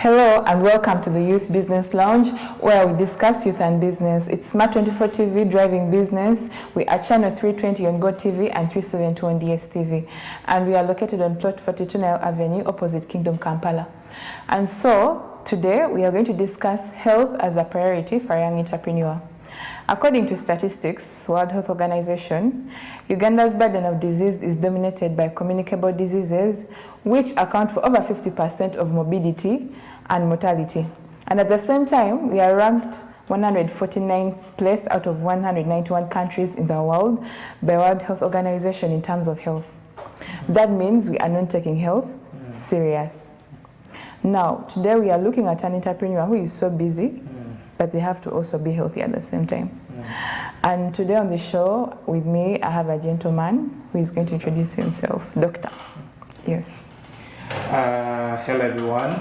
Hello and welcome to the Youth Business Lounge, where we discuss youth and business. It's Smart 24 TV driving business. We are channel 320 on GOTV and 372 on DSTV. And we are located on plot 42 Nile Avenue, opposite Kingdom, Kampala. And so today we are going to discuss health as a priority for a young entrepreneur. According to statistics, World Health Organization, Uganda's burden of disease is dominated by communicable diseases, which account for over 50% of morbidity and mortality. And at the same time, we are ranked 149th place out of 191 countries in the world by World Health Organization in terms of health. That means we are not taking health serious. Now, today we are looking at an entrepreneur who is so busy, but they have to also be healthy at the same time. And today on the show with me, I have a gentleman who is going to introduce himself. Doctor. Yes. Hello everyone.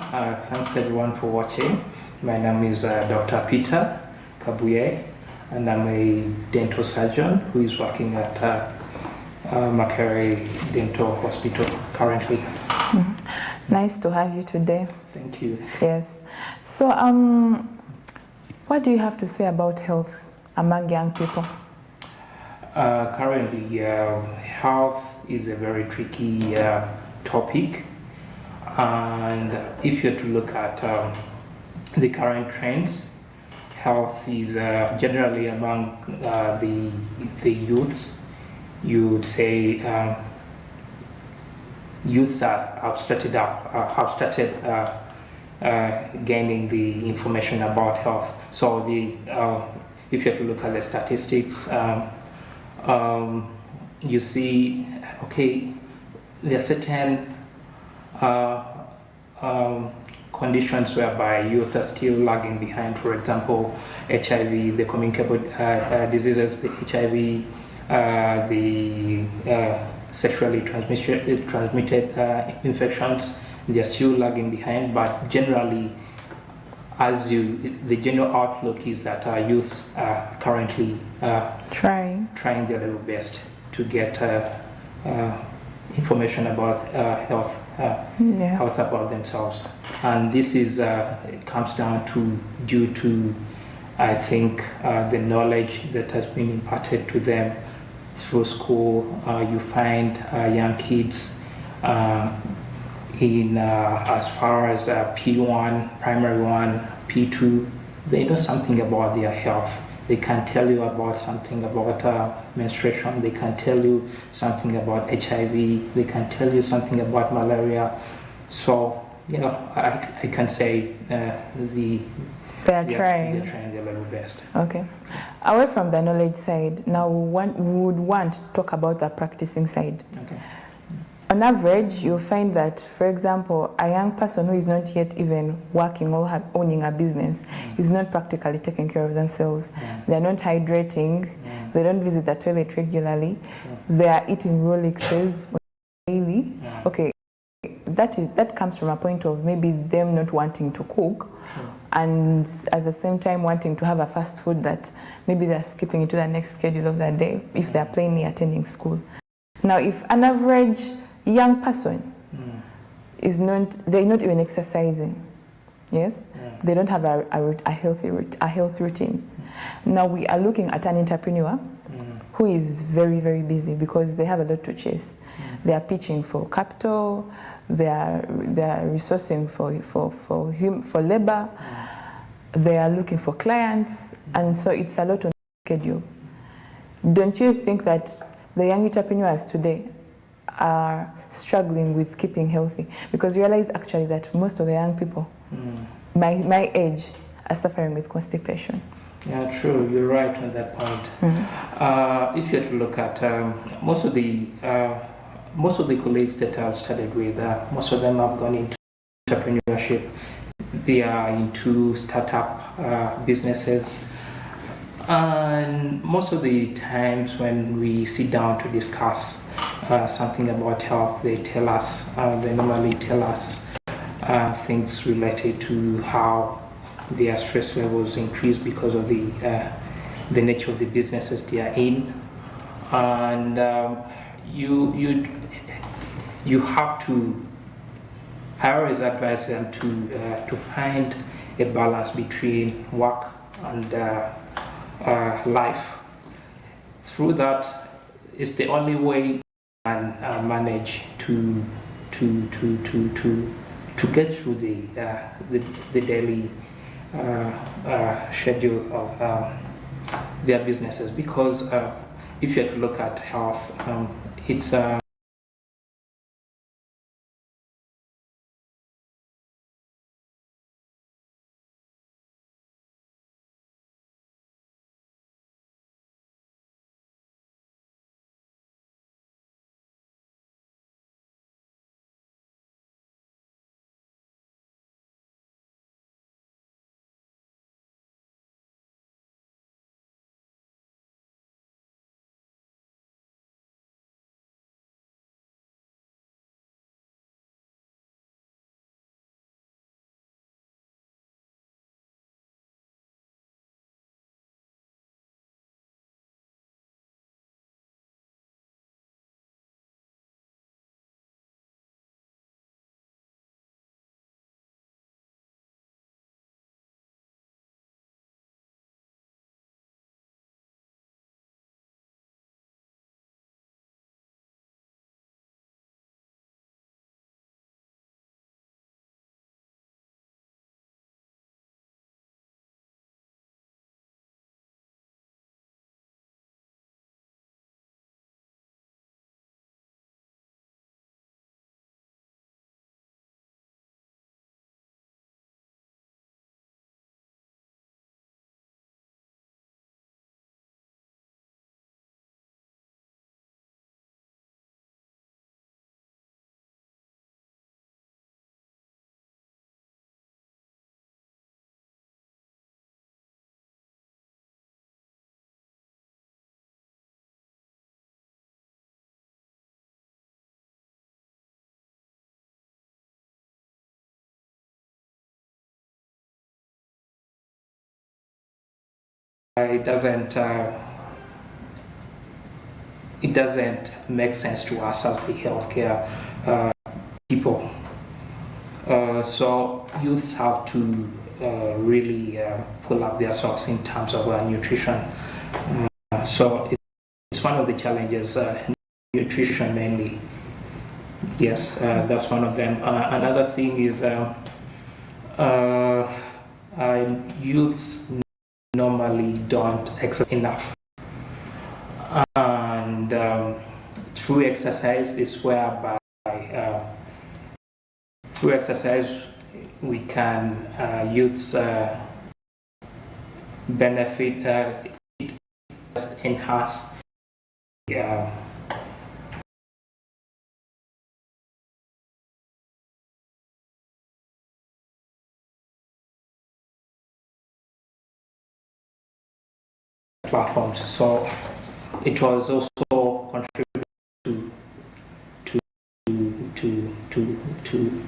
Thanks everyone for watching. My name is Dr. Peter Kabuye, and I'm a dental surgeon who is working at Makere Dental Hospital currently. Nice to have you today. Thank you. Yes. So, what do you have to say about health among young people? Currently, health is a very tricky topic, and if you're to look at the current trends, health is generally among the youths. You would say youths have started gaining the information about health. So if you have to look at the statistics, you see, okay, there are certain conditions whereby youth are still lagging behind. For example, HIV, the communicable diseases, the HIV, the sexually transmitted infections. They are still lagging behind, but generally, the general outlook is that youths are currently trying their level best to get information about health about themselves, and this is it comes down to due to, I think, the knowledge that has been imparted to them through school. You find young kids in as far as P1, primary 1, P2, they know something about their health. They can tell you about something about menstruation. They can tell you something about HIV. They can tell you something about malaria. So, I can say they are trying their level best. Okay. Away from the knowledge side, now we would want to talk about the practicing side. Okay. On average, you'll find that, for example, a young person who is not yet even working or owning a business is not practically taking care of themselves. They're not hydrating. They don't visit the toilet regularly. They are eating Rolexes daily. Okay, that comes from a point of maybe them not wanting to cook, and at the same time wanting to have a fast food that maybe they're skipping into the next schedule of that day if they're plainly attending school. Now, if an average young person they're not even exercising, yes, they don't have a health routine. Now we are looking at an entrepreneur who is very, very busy because they have a lot to chase. They are pitching for capital, they are resourcing for labor, they are looking for clients, and so it's a lot on the schedule. Don't you think that the young entrepreneurs today are struggling with keeping healthy? Because realize actually that most of the young people my age are suffering with constipation. Yeah, true. You're right on that point. If you have to look at most of the colleagues that I've studied with, most of them have gone into entrepreneurship. They are into startup businesses. And most of the times when we sit down to discuss something about health, they normally tell us things related to how their stress levels increase because of the nature of the businesses they are in. And you have to I always advise them to find a balance between work and life. Through that, it's the only way you can manage to get through the daily schedule of their businesses. Because if you have to look at health, it's it doesn't make sense to us as the healthcare people. So youths have to really pull up their socks in terms of nutrition. So it's one of the challenges, nutrition mainly. Yes, that's one of them. Another thing is youths normally don't exercise enough. And through exercise is whereby through exercise we can youths benefit, it enhance platforms. So it was also contributed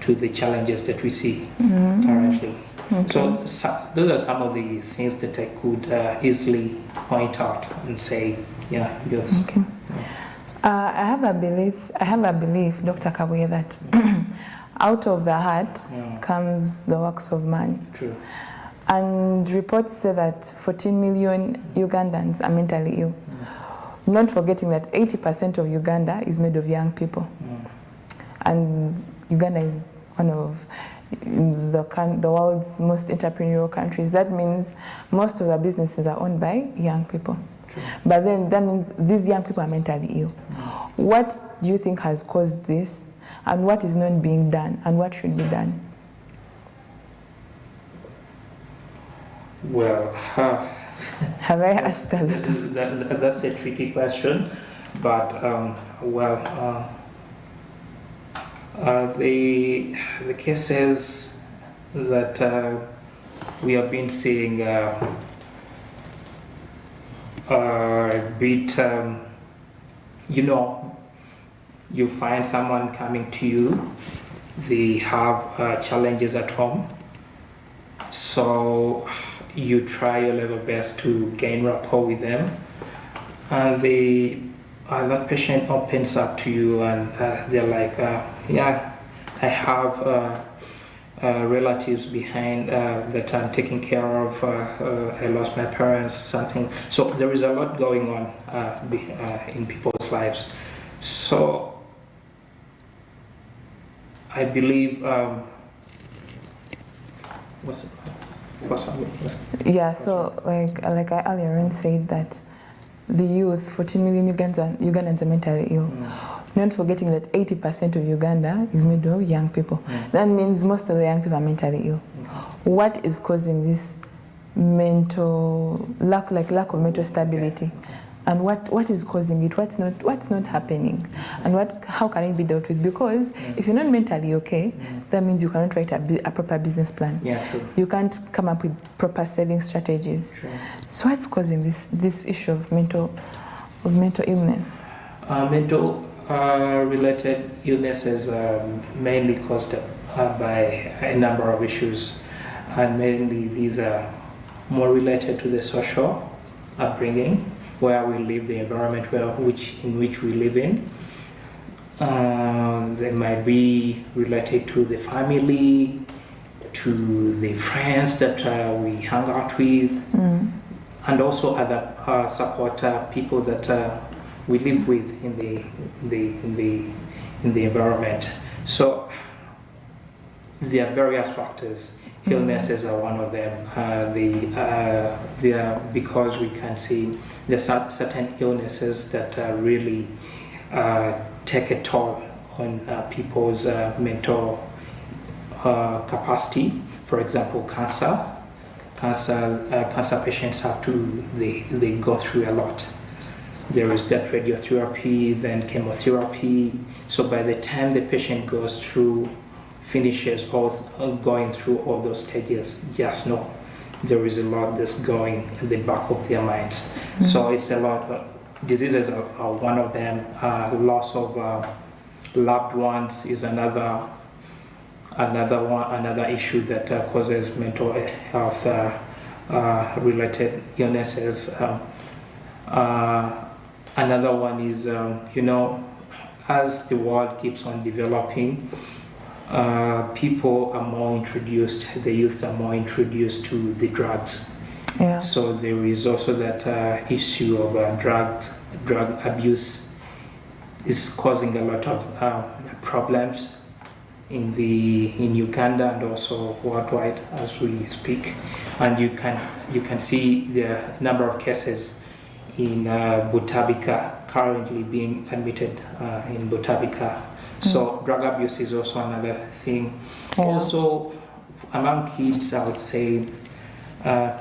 to the challenges that we see currently. Okay. So those are some of the things that I could easily point out and say, yeah, yes. Okay. I have a belief, Dr. Kabuye, that out of the heart comes the works of man. True. And reports say that 14 million Ugandans are mentally ill. Not forgetting that 80% of Uganda is made of young people. And Uganda is one of the world's most entrepreneurial countries. That means most of the businesses are owned by young people. True. But then that means these young people are mentally ill. What do you think has caused this? And what is not being done? And what should be done? Well, have I asked a lot of... That's a tricky question, but the cases that we have been seeing are a bit, you find someone coming to you, they have challenges at home, so you try your level best to gain rapport with them, and that patient opens up to you, and they're like, yeah, I have relatives behind that I'm taking care of. I lost my parents, something. So there is a lot going on in people's lives. So I believe. Yeah. So like I earlier on said that the youth, 14 million Ugandans are mentally ill. Not forgetting that 80% of Uganda is made of young people. That means most of the young people are mentally ill. What is causing this mental lack of mental stability? And what is causing it? What's not happening? And how can it be dealt with? Because if you're not mentally okay, that means you cannot write a proper business plan. Yeah, true. You can't come up with proper selling strategies. True. So what's causing this issue of mental illness? Mental related illnesses are mainly caused by a number of issues, and mainly these are more related to the social upbringing, where we live, the environment in which we live in. They might be related to the family, to the friends that we hang out with, and also other support people that we live with in the environment. So there are various factors. Illnesses are one of them. They are because we can see there's certain illnesses that really take a toll on people's mental capacity. For example, cancer. Cancer patients they go through a lot. There is that radiotherapy, then chemotherapy. So by the time the patient finishes going through all those stages, just know there is a lot that's going at the back of their minds. So it's a lot. Diseases are one of them. Loss of loved ones is another issue that causes mental health related illnesses. Another one is, as the world keeps on developing, people are more introduced, the youth are more introduced to the drugs. Yeah. So there is also that issue of drug abuse is causing a lot of problems in Uganda and also worldwide as we speak. And you can see the number of cases in Butabika currently being admitted in Butabika. So drug abuse is also another thing. Yeah. Also, among kids, I would say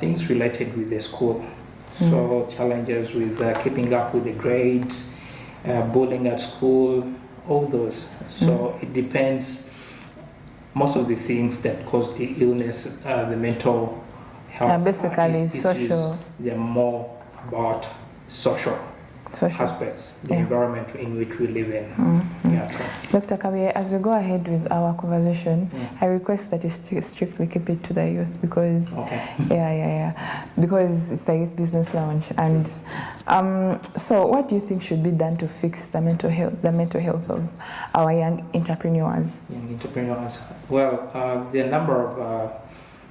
things related with the school. So challenges with keeping up with the grades, bullying at school, all those. So it depends. Most of the things that cause the illness, the mental health basically issues, social. they're more about social aspects, the environment in which we live in. Dr. Kabiye, as we go ahead with our conversation, I request that you strictly keep it to the youth because because it's the youth business lounge. And so what do you think should be done to fix the mental health of our young entrepreneurs? Well, there are a number of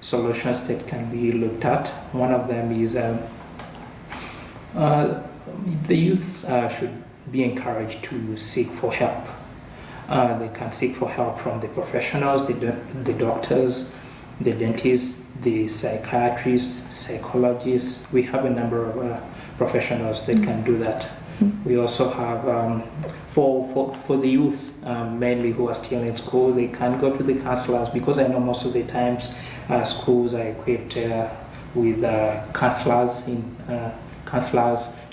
solutions that can be looked at. One of them is the youths should be encouraged to seek for help. They can seek for help from the professionals, the doctors, the dentists, the psychiatrists, psychologists. We have a number of professionals that can do that. We also have, for the youths mainly who are still in school, they can go to the counselors, because I know most of the times schools are equipped with counselors.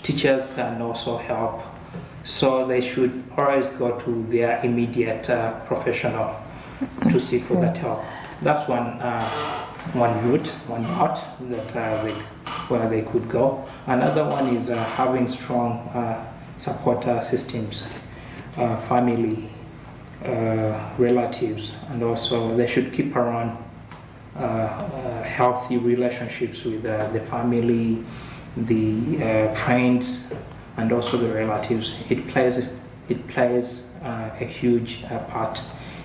Teachers can also help. So they should always go to their immediate professional to seek for that help. That's one route that where they could go. Another one is having strong support systems, family, relatives, and also they should keep around healthy relationships with the family, the friends, and also the relatives. It plays a huge part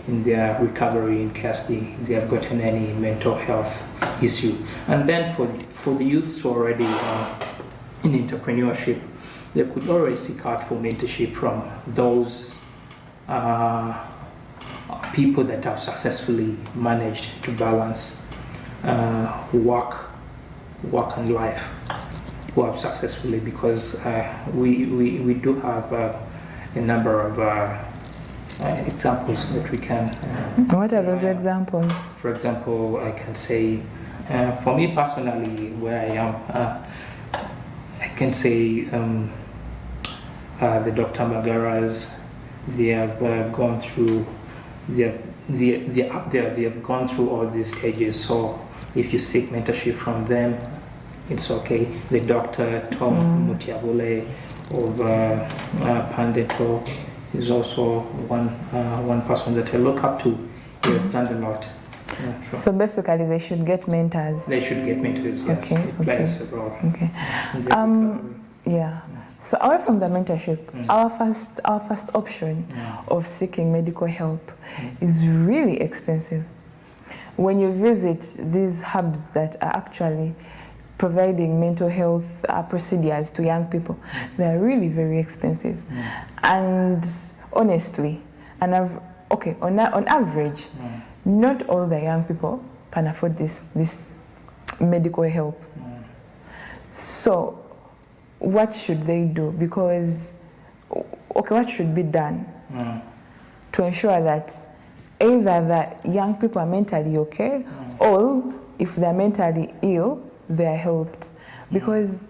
in their recovery in case they have gotten any mental health issue. And then for the youths who are already in entrepreneurship, they could always seek out for mentorship from those people that have successfully managed to balance work and life, who have successfully, because we do have a number of examples that we can. What are those examples? For example, I can say, for me personally, where I am, I can say the Dr. Magaras, they have gone through. They're up there. They have gone through all these stages. So if you seek mentorship from them, it's okay. The Dr. Tom Mutiabule of Pandeto is also one person that I look up to. He has done a lot. Yeah, so basically, they should get mentors. They should get mentors. Yes, okay, it plays a role. Okay. Yeah. So away from the mentorship, our first option of seeking medical help is really expensive. When you visit these hubs that are actually providing mental health procedures to young people, they are really very expensive. And honestly, on average, not all the young people can afford this medical help. So what should they do? Because, what should be done to ensure that either that young people are mentally okay, or if they're mentally ill, they are helped? Because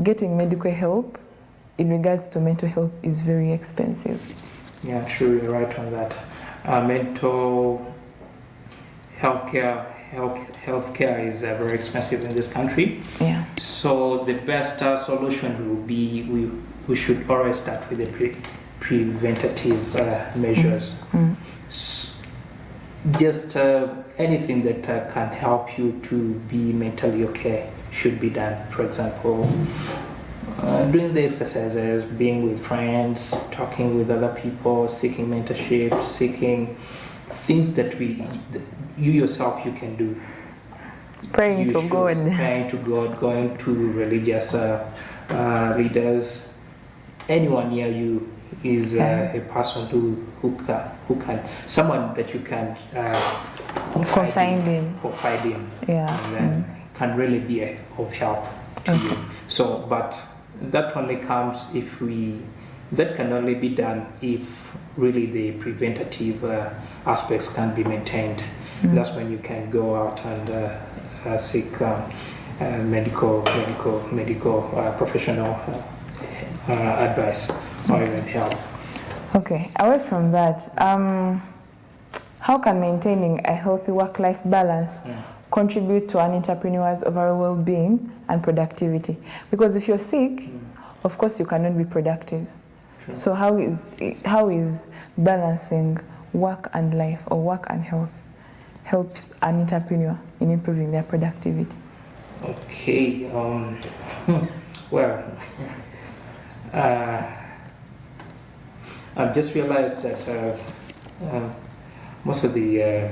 getting medical help in regards to mental health is very expensive. Yeah, true, you're right on that. Mental healthcare is very expensive in this country. Yeah. So the best solution will be we should always start with the preventative measures. Just anything that can help you to be mentally okay should be done. For example, doing the exercises, being with friends, talking with other people, seeking mentorship, seeking things that you yourself you can do. Praying to God, going to religious leaders. Anyone near you is a person who can someone that you can confide in. Yeah. And then can really be of help to you. So, but that only comes that can only be done if really the preventative aspects can be maintained. That's when you can go out and seek medical professional advice or even help. Okay, away from that, how can maintaining a healthy work-life balance contribute to an entrepreneur's overall well-being and productivity? Because if you're sick, of course you cannot be productive. Sure. So how is balancing work and life, or work and health, helps an entrepreneur in improving their productivity? Okay. Well, I've just realized that most of the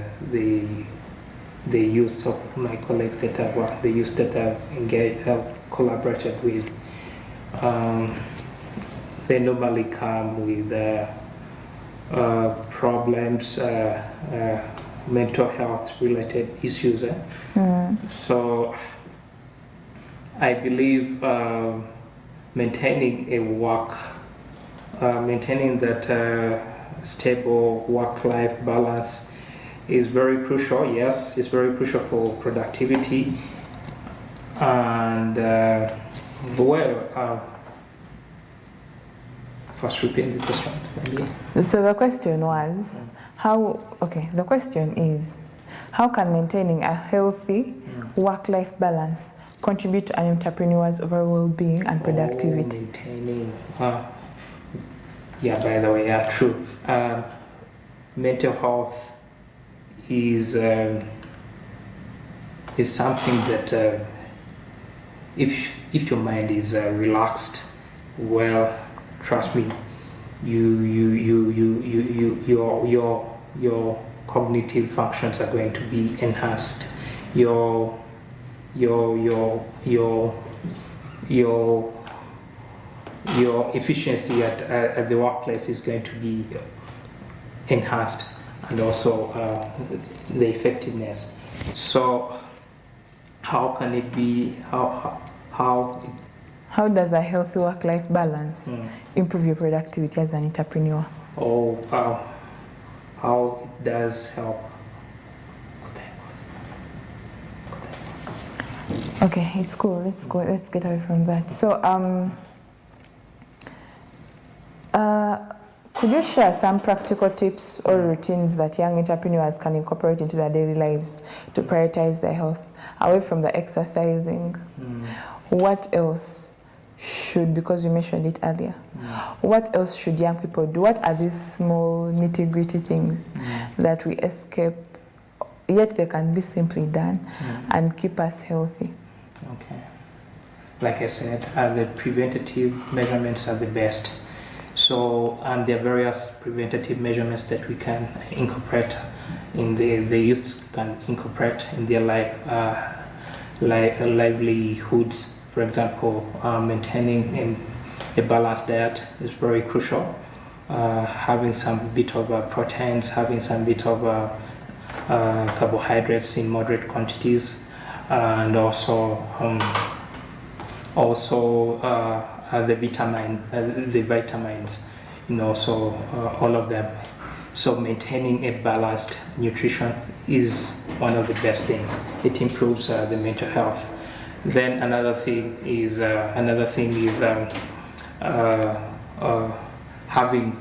youth of my colleagues that I've worked, the youth that I've engaged, have collaborated with, they normally come with problems, mental health related issues. So I believe maintaining that stable work-life balance is very crucial. Yes, it's very crucial for productivity. And first repeat the question. So the question was, the question is, how can maintaining a healthy work-life balance contribute to an entrepreneur's overall well-being and productivity? Maintaining, by the way, true. Mental health is something that if your mind is relaxed, well, trust me, your your cognitive functions are going to be enhanced. Your efficiency at the workplace is going to be enhanced, and also the effectiveness. So how can it be, how does a healthy work-life balance improve your productivity as an entrepreneur? Oh, how it does help. Okay, it's cool. Let's get away from that. So, could you share some practical tips or routines that young entrepreneurs can incorporate into their daily lives to prioritize their health, away from the exercising? What else should, because you mentioned it earlier, what else should young people do? What are these small nitty-gritty things that we escape, yet they can be simply done and keep us healthy? Okay. Like I said, the preventative measurements are the best. So there are various preventative measurements that we can incorporate in the youth can incorporate in their livelihoods. For example, maintaining a balanced diet is very crucial. Having some bit of proteins, having some bit of carbohydrates in moderate quantities, and also the vitamins, so all of them. So maintaining a balanced nutrition is one of the best things. It improves the mental health. Then another thing is having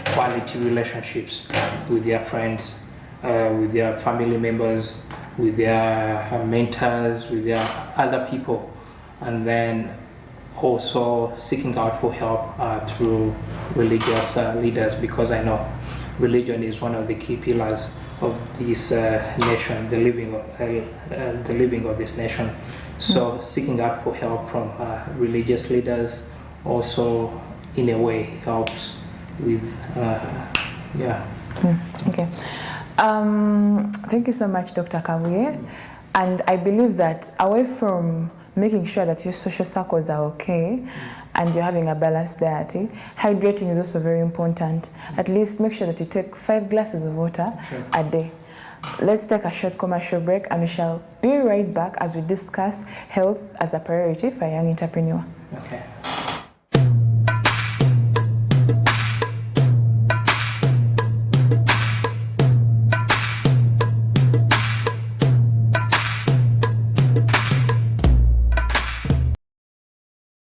quality relationships with their friends, with their family members, with their mentors, with their other people, and then also seeking out for help through religious leaders, because I know religion is one of the key pillars of this nation, the living of this nation. So seeking out for help from religious leaders also, in a way, helps with Okay. Thank you so much, Dr. Kabuye. And I believe that away from making sure that your social circles are okay and you're having a balanced diet, hydrating is also very important. At least make sure that you take 5 glasses of water a day. Let's take a short commercial break and we shall be right back as we discuss health as a priority for a young entrepreneur. Okay.